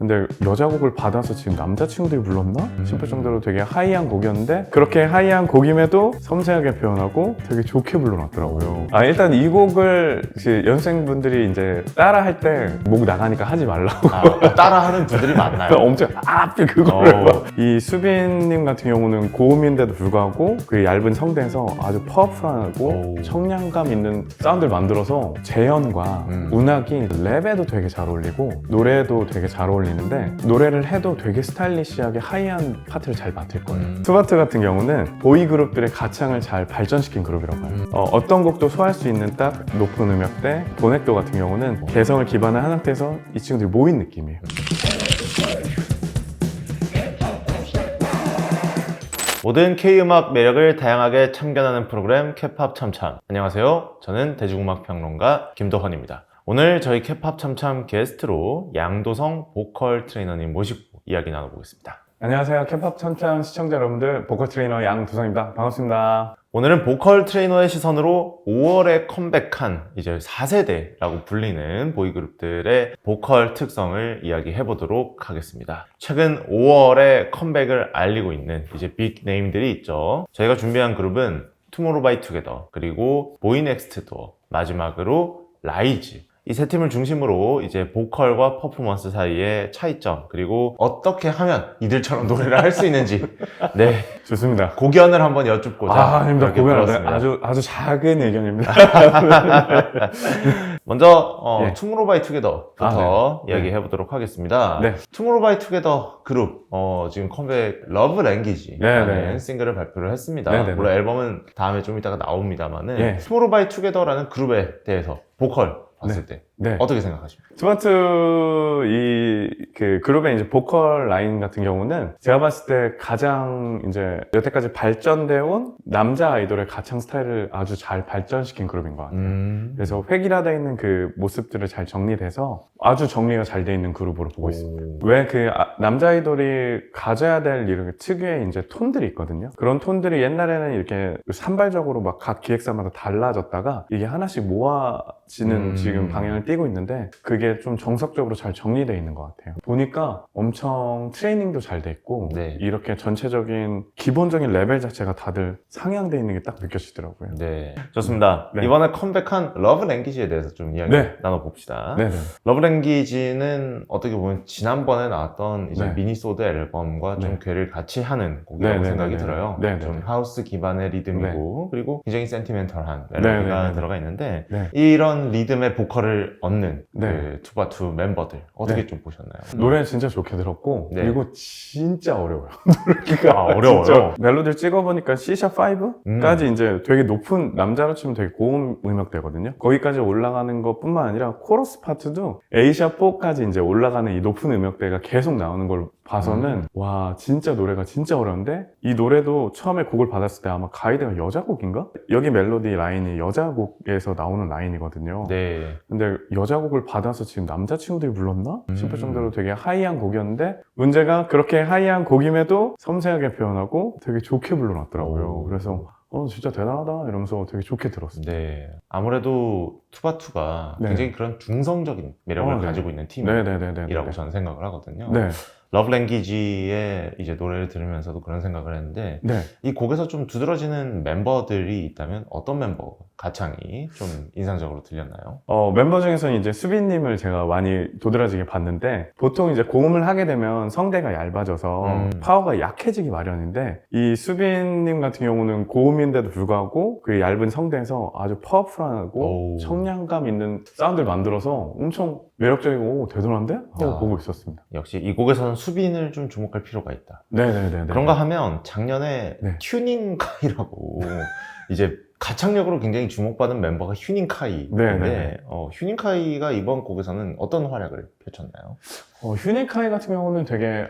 근데 여자 곡을 받아서 지금 남자친구들이 불렀나? 싶을 정도로 되게 하이한 곡이었는데 그렇게 하이한 곡임에도 섬세하게 표현하고 되게 좋게 불러놨더라고요. 일단 이 곡을 연생분들이 이제 따라 할 때 목 나가니까 하지 말라고 따라하는 분들이 많나요? 엄청 그거를 이 수빈님 같은 경우는 고음인데도 불구하고 그 얇은 성대에서 아주 파워풀하고 청량감 있는 사운드를 만들어서 재현과 운악이 랩에도 되게 잘 어울리고 노래에도 되게 잘 어울리는데 노래를 해도 되게 스타일리시하게 하이한 파트를 잘 맡을 거예요. 투바투 같은 경우는 보이 그룹들의 가창을 잘 발전시킨 그룹이라고 해요. 어떤 곡도 소화할 수 있는 딱 높은 음역대, 보넥도 같은 경우는 개성을 기반을 한 상태에서 이 친구들이 모인 느낌이에요. 모든 K-음악 매력을 다양하게 참견하는 프로그램 K-팝 참참. 안녕하세요. 저는 대중음악 평론가 김도헌입니다. 오늘 저희 K-팝 참참 게스트로 양도성 보컬 트레이너님 모시고 이야기 나눠보겠습니다. 안녕하세요. K-팝 참참 시청자 여러분들, 보컬 트레이너 양도성입니다. 반갑습니다. 오늘은 보컬 트레이너의 시선으로 5월에 컴백한 이제 4세대라고 불리는 보이그룹들의 보컬 특성을 이야기해 보도록 하겠습니다. 최근 5월에 컴백을 알리고 있는 이제 빅 네임들이 있죠. 저희가 준비한 그룹은 투모로우바이투게더, 그리고 보이넥스트도어, 마지막으로 라이즈. 이 세 팀을 중심으로 이제 보컬과 퍼포먼스 사이의 차이점, 그리고 어떻게 하면 이들처럼 노래를 할 수 있는지 네, 좋습니다. 고견을 한번 여쭙고자 아닙니다. 고견 들었습니다. 아주 작은 의견입니다. 먼저 투모로우바이투게더부터 이야기해 보도록 하겠습니다. 네. 투모로우바이투게더 그룹 지금 컴백 러브 랭귀지라는 싱글을 발표를 했습니다. 네네네. 물론 앨범은 다음에 좀 이따가 나옵니다만은 예. 투모로우바이투게더라는 그룹에 대해서 보컬 봤을 때 어떻게 생각하십니까? 투바투 그 그룹의 이제 보컬 라인 같은 경우는 제가 봤을 때 가장 이제 여태까지 발전되어 온 남자 아이돌의 가창 스타일을 아주 잘 발전시킨 그룹인 것 같아요. 그래서 획일화되어 있는 그 모습들을 잘 정리돼서 아주 정리가 잘 돼 있는 그룹으로 보고 있습니다. 왜 그 남자 아이돌이 가져야 될 이렇게 특유의 이제 톤들이 있거든요. 그런 톤들이 옛날에는 이렇게 산발적으로 막 각 기획사마다 달라졌다가 이게 하나씩 모아지는 지금 방향을 띠고 있는데 그게 좀 정석적으로 잘 정리되어 있는 것 같아요. 보니까 엄청 트레이닝도 잘 돼 있고 이렇게 전체적인 기본적인 레벨 자체가 다들 상향되어 있는 게 딱 느껴지더라고요. 네, 좋습니다. 이번에 컴백한 러브 랭귀지에 대해서 좀 이야기 나눠봅시다. 러브 랭귀지는 어떻게 보면 지난번에 나왔던 이제 미니소드 앨범과 좀 궤를 같이 하는 곡이라고 생각이 들어요. 좀 하우스 기반의 리듬이고 그리고 굉장히 센티멘털한 멜로디가 들어가 있는데 이런 리듬의 보컬을 얻는 그 투바투 멤버들 어떻게 좀 보셨나요? 노래는 진짜 좋게 들었고 그리고 진짜 어려워요. 노래가 어려워요. 진짜 멜로디를 찍어보니까 C샵5까지 이제 되게 높은, 남자로 치면 되게 고음 음역대거든요. 거기까지 올라가는 것 뿐만 아니라 코러스 파트도 A샵4까지 이제 올라가는 이 높은 음역대가 계속 나오는 걸 봐서는 와, 진짜 노래가 진짜 어려운데 이 노래도 처음에 곡을 받았을 때 아마 가이드가 여자 곡인가? 여기 멜로디 라인이 여자 곡에서 나오는 라인이거든요. 근데 여자 곡을 받아서 지금 남자친구들이 불렀나? 싶을 정도로 되게 하이한 곡이었는데 문제가 그렇게 하이한 곡임에도 섬세하게 표현하고 되게 좋게 불러놨더라고요. 그래서 진짜 대단하다 이러면서 되게 좋게 들었습니다. 아무래도 투바투가 굉장히 그런 중성적인 매력을 가지고 있는 팀이라고 저는 생각을 하거든요. 러브 랭귀지의 이제 노래를 들으면서도 그런 생각을 했는데 이 곡에서 좀 두드러지는 멤버들이 있다면 어떤 멤버 가창이 좀 인상적으로 들렸나요? 멤버 중에서는 이제 수빈님을 제가 많이 도드라지게 봤는데 보통 이제 고음을 하게 되면 성대가 얇아져서 파워가 약해지기 마련인데 이 수빈님 같은 경우는 고음인데도 불구하고 그 얇은 성대에서 아주 파워풀하고 청량감 있는 사운드를 만들어서 엄청 매력적이고 대단한데? 하고 보고 있었습니다. 역시 이 곡에서는 수빈을 좀 주목할 필요가 있다. 그런가 하면 작년에 휴닝카이라고 이제 가창력으로 굉장히 주목받은 멤버가 휴닝카이인데 휴닝카이가 이번 곡에서는 어떤 활약을 펼쳤나요? 휴닝카이 같은 경우는 되게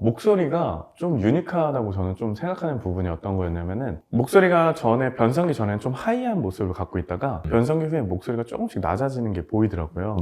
목소리가 좀 유니크하다고 저는 좀 생각하는 부분이 어떤 거였냐면은 목소리가 변성기 전에는 좀 하이한 모습을 갖고 있다가 변성기 후에 목소리가 조금씩 낮아지는 게 보이더라고요.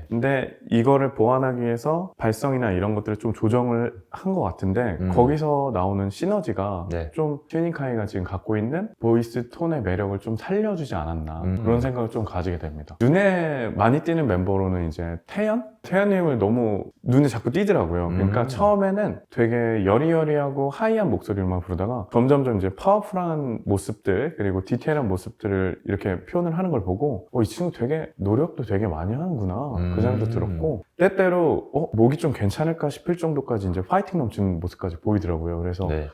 근데 이거를 보완하기 위해서 발성이나 이런 것들을 좀 조정을 한 것 같은데 거기서 나오는 시너지가 좀 휴닝카이가 지금 갖고 있는 보이스 톤의 매력을 좀 살려주지 않았나 그런 생각을 좀 가지게 됩니다. 눈에 많이 띄는 멤버로는 이제 태연? 태연님을 너무 눈에 자꾸 띄더라고요. 그러니까 처음에는 되게 여리여리하고 하이한 목소리로만 부르다가 점점점 이제 파워풀한 모습들 그리고 디테일한 모습들을 이렇게 표현을 하는 걸 보고 이 친구 되게 노력도 되게 많이 하는구나 그 생각도 들었고 때때로 목이 좀 괜찮을까 싶을 정도까지 이제 파이팅 넘치는 모습까지 보이더라고요. 그래서 네.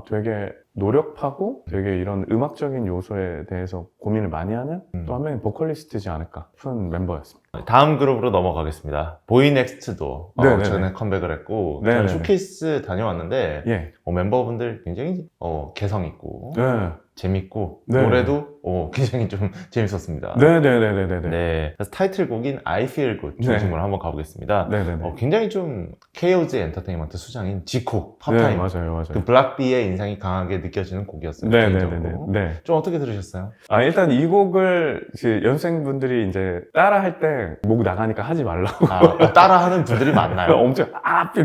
되게 노력하고 되게 이런 음악적인 요소에 대해서 고민을 많이 하는 또 한 명의 보컬리스트지 않을까 싶은 멤버였습니다. 다음 그룹으로 넘어가겠습니다. 보이넥스트도어 네네네. 최근에 컴백을 했고 네네네. 저는 쇼케이스 다녀왔는데 예. 멤버분들 굉장히 개성 있고 네. 재밌고 네. 노래도 굉장히 좀 재밌었습니다. 네네네네네. 네. 그래서 타이틀곡인 I Feel Good 중심으로 한번 가보겠습니다. 네네네. 굉장히 좀 KOZ 엔터테인먼트 수장인 지코 네, 팝타임 맞아요. 그 블락비의 인상이 강하게 느껴지는 곡이었어요. 네네네네. 개인적으로. 네. 좀 어떻게 들으셨어요? 일단 이 곡을 연습생분들이 이제 따라 할 때 목 나가니까 하지 말라고. 따라하는 분들이 많나요? 엄청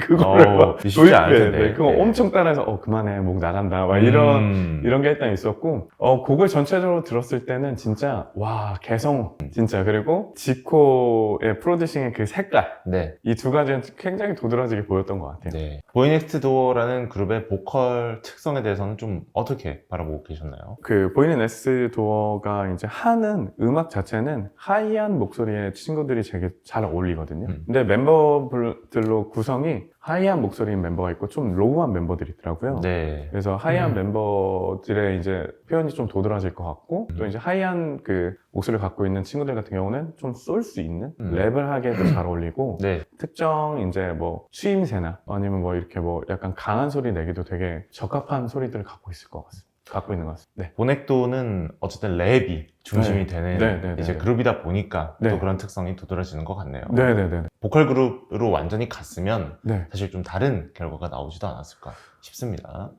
그거를 쉽지 않을 텐데. 네, 그거 네. 엄청 따라해서 그만해 목 나간다 막 이런 게 일단 있었고 곡을 전체적으로 들었을 때는 진짜 와 개성 진짜 그리고 지코의 프로듀싱의 그 색깔 네. 이 두 가지는 굉장히 도드라지게 보였던 것 같아요. 네. 보이넥스트도어라는 그룹의 보컬 특성에 대해서는 좀 어떻게 바라보고 계셨나요? 그 보이는 엑스 도어가 이제 하는 음악 자체는 하이한 목소리의 친구들이 되게 잘 어울리거든요. 근데 멤버들로 구성이 하이한 목소리인 멤버가 있고 좀 로우한 멤버들이 있더라고요. 네. 그래서 하이한 멤버들의 이제 표현이 좀 도드라질 것 같고 또 이제 하이한 그 목소리를 갖고 있는 친구들 같은 경우는 좀 쏠 수 있는 랩을 하기에도 잘 어울리고 네. 특정 이제 뭐 추임새나 아니면 뭐 이렇게 뭐 약간 강한 소리 내기도 되게 적합한 소리들을 갖고 있을 것 같습니다. 갖고 있는 것 같습니다. 네. 보넥도는 어쨌든 랩이 중심이 되는 네, 이제 그룹이다 보니까 네. 또 그런 특성이 도드라지는 것 같네요. 네네네. 보컬 그룹으로 완전히 갔으면 네. 사실 좀 다른 결과가 나오지도 않았을까 싶습니다.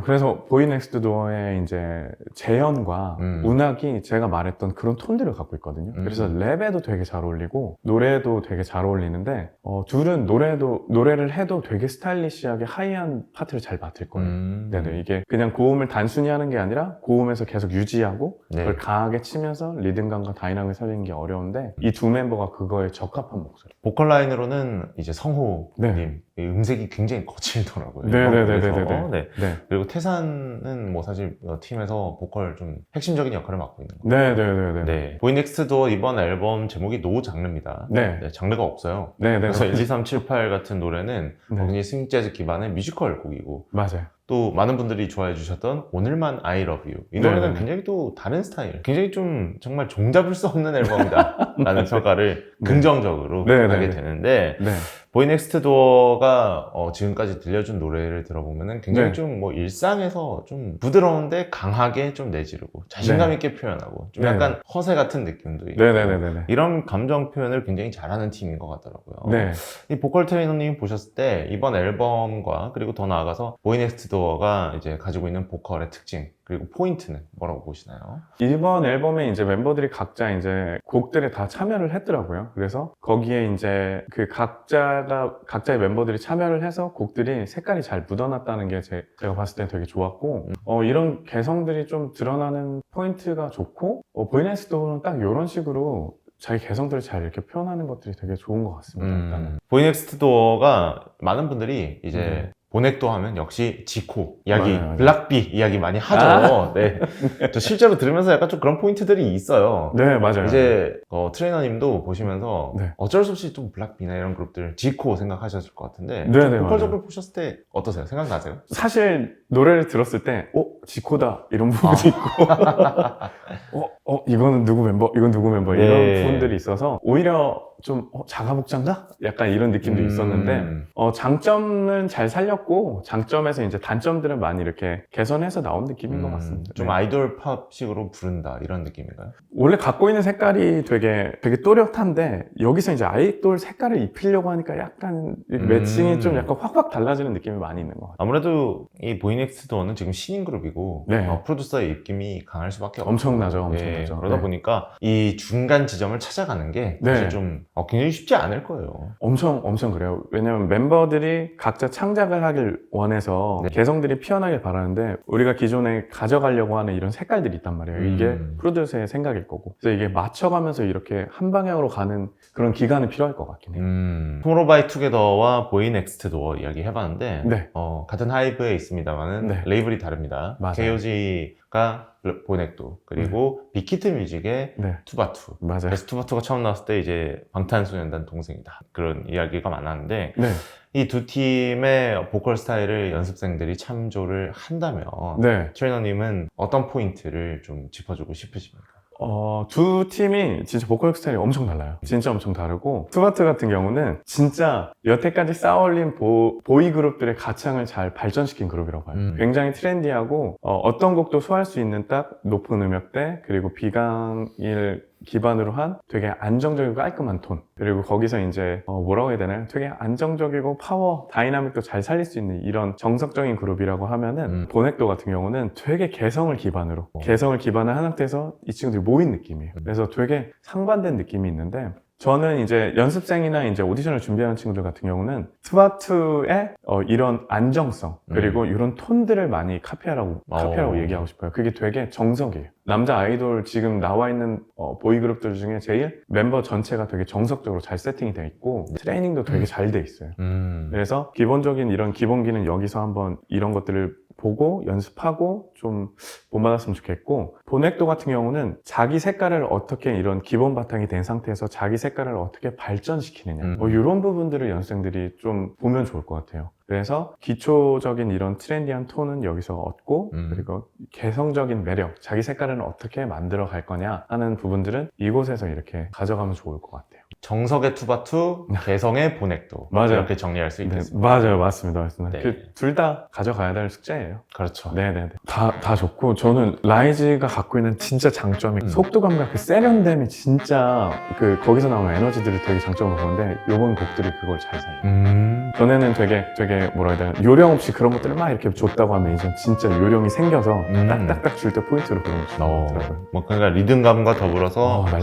그래서 보이넥스트 도어의 이제 재현과 운악이 제가 말했던 그런 톤들을 갖고 있거든요. 그래서 랩에도 되게 잘 어울리고 노래도 되게 잘 어울리는데 둘은 노래를 해도 되게 스타일리시하게 하이한 파트를 잘 맡을 거예요. 네네. 이게 그냥 고음을 단순히 하는 게 아니라 고음에서 계속 유지하고 네. 그걸 강하게 치면서 리듬감과 다이나믹을 살리는 게 어려운데 이 두 멤버가 그거에 적합한 목소리. 보컬 라인으로는 이제 성호님 네. 음색이 굉장히 거칠더라고요. 네네네네네. 그래서, 네. 네. 그리고 태산은 뭐 사실 팀에서 보컬 좀 핵심적인 역할을 맡고 있는 거예요. 네네네네. 네. 보이넥스트도 이번 앨범 제목이 노 장르입니다. 네. 네, 장르가 없어요. 네네. 그래서 1, 2, 3, 7, 8 같은 노래는 네. 굉장히 스윙 재즈 기반의 뮤지컬 곡이고 맞아요. 또 많은 분들이 좋아해 주셨던 오늘만 I Love You 이 노래는 네네네. 굉장히 또 다른 스타일 굉장히 좀 정말 종잡을 수 없는 앨범이다 라는 평가를 네. 긍정적으로 네네네. 하게 되는데 네. 보이넥스트도어가 지금까지 들려준 노래를 들어보면 굉장히 네. 좀 뭐 일상에서 좀 부드러운데 강하게 좀 내지르고 자신감 네. 있게 표현하고 좀 네. 약간 허세 같은 느낌도 있고 네네네네. 이런 감정 표현을 굉장히 잘하는 팀인 것 같더라고요. 네. 이 보컬 트레이너님 보셨을 때 이번 앨범과 그리고 더 나아가서 보이넥스트도어가 이제 가지고 있는 보컬의 특징 그리고 포인트는 뭐라고 보시나요? 이번 앨범에 이제 멤버들이 각자 이제 곡들에 다 참여를 했더라고요. 그래서 거기에 이제 그 각자의 멤버들이 참여를 해서 곡들이 색깔이 잘 묻어났다는 게 제가 봤을 때 되게 좋았고, 이런 개성들이 좀 드러나는 포인트가 좋고, 보이넥스도어는 딱 이런 식으로 자기 개성들을 잘 이렇게 표현하는 것들이 되게 좋은 것 같습니다. 일단은. 보이넥스트도어가 많은 분들이 이제 네. 보넥도 하면 역시 지코 이야기, 맞아요. 블락비 이야기 많이 하죠. 네. 저 실제로 들으면서 약간 좀 그런 포인트들이 있어요. 네, 맞아요. 이제 트레이너님도 보시면서 네. 어쩔 수 없이 좀 블락비나 이런 그룹들 지코 생각하셨을 것 같은데 네, 네, 보컬적으로 맞아요. 보셨을 때 어떠세요? 생각나세요? 사실 노래를 들었을 때, 지코다 이런 부분이 있고, 이거는 누구 멤버, 이건 누구 멤버 네. 이런 부분들이 있어서 오히려 좀 자가복장가? 약간 이런 느낌도 있었는데 장점은 잘 살렸고 장점에서 이제 단점들은 많이 이렇게 개선해서 나온 느낌인 것 같습니다. 좀 네. 아이돌 팝식으로 부른다 이런 느낌인가요? 원래 갖고 있는 색깔이 되게 또렷한데 여기서 이제 아이돌 색깔을 입히려고 하니까 약간 매칭이 좀 약간 확확 달라지는 느낌이 많이 있는 것 같아요. 아무래도 이 보이넥스트도어는 지금 신인 그룹이고 네. 프로듀서의 입김이 강할 수밖에 없어요. 엄청나죠. 그러다 네. 보니까 이 중간 지점을 찾아가는 게 네. 사실 좀 굉장히 쉽지 않을 거예요. 엄청 그래요. 왜냐면 멤버들이 각자 창작을 하길 원해서 네. 개성들이 피어나길 바라는데 우리가 기존에 가져가려고 하는 이런 색깔들이 있단 말이에요. 이게 프로듀서의 생각일 거고. 그래서 이게 맞춰가면서 이렇게 한 방향으로 가는 그런 기간이 필요할 것 같긴 해요. 투모로우바이투게더와 보이넥스트도 이야기 해봤는데 네. 같은 하이브에 있습니다만은 네. 레이블이 다릅니다. 맞아요. KOG가 보넥도 그리고 빅히트 뮤직의 네. 투바투. 맞아요. 그래서 투바투가 처음 나왔을 때 이제 방탄소년단 동생이다 그런 이야기가 많았는데 네. 이 두 팀의 보컬 스타일을 연습생들이 참조를 한다면 네. 트레이너님은 어떤 포인트를 좀 짚어주고 싶으십니까? 두 팀이 진짜 보컬 스타일이 엄청 달라요. 진짜 엄청 다르고 투바투 같은 경우는 진짜 여태까지 쌓아올린 보이 그룹들의 가창을 잘 발전시킨 그룹이라고 봐요. 굉장히 트렌디하고 어떤 곡도 소화할 수 있는 딱 높은 음역대 그리고 비강을 기반으로 한 되게 안정적이고 깔끔한 톤 그리고 거기서 이제 뭐라고 해야 되나요? 되게 안정적이고 파워, 다이나믹도 잘 살릴 수 있는 이런 정석적인 그룹이라고 하면은 보넥도 같은 경우는 되게 개성을 기반으로 개성을 기반한 한 상태에서 이 친구들이 모인 느낌이에요. 그래서 되게 상반된 느낌이 있는데 저는 이제 연습생이나 이제 오디션을 준비하는 친구들 같은 경우는 투바투의 이런 안정성 그리고 이런 톤들을 많이 카피하라고 얘기하고 싶어요. 그게 되게 정석이에요. 남자 아이돌 지금 나와 있는 보이그룹들 중에 제일 멤버 전체가 되게 정석적으로 잘 세팅이 돼 있고 트레이닝도 되게 잘 돼 있어요. 그래서 기본적인 이런 기본기는 여기서 한번 이런 것들을 보고 연습하고 좀 본받았으면 좋겠고 보넥도 같은 경우는 자기 색깔을 어떻게 이런 기본 바탕이 된 상태에서 자기 색깔을 어떻게 발전시키느냐 이런 부분들을 연습생들이 좀 보면 좋을 것 같아요. 그래서 기초적인 이런 트렌디한 톤은 여기서 얻고 그리고 개성적인 매력, 자기 색깔을 어떻게 만들어 갈 거냐 하는 부분들은 이곳에서 이렇게 가져가면 좋을 것 같아요. 정석의 투바투, 개성의 보넥도 맞아요. 이렇게 정리할 수 네, 있겠습니다. 맞아요. 맞습니다. 네. 둘 다 가져가야 될 숙제예요. 그렇죠. 네네네. 다 좋고, 저는 라이즈가 갖고 있는 진짜 장점이 속도감과 그 세련됨이 진짜 거기서 나오는 에너지들을 되게 장점으로 보는데, 요번 곡들이 그걸 잘 살려요. 전에는 되게 뭐라 해야 되나, 요령 없이 그런 것들을 막 이렇게 줬다고 하면 이제 진짜 요령이 생겨서 딱딱딱 줄 때 포인트로 그런 거 주더라고요. 그러니까 리듬감과 더불어서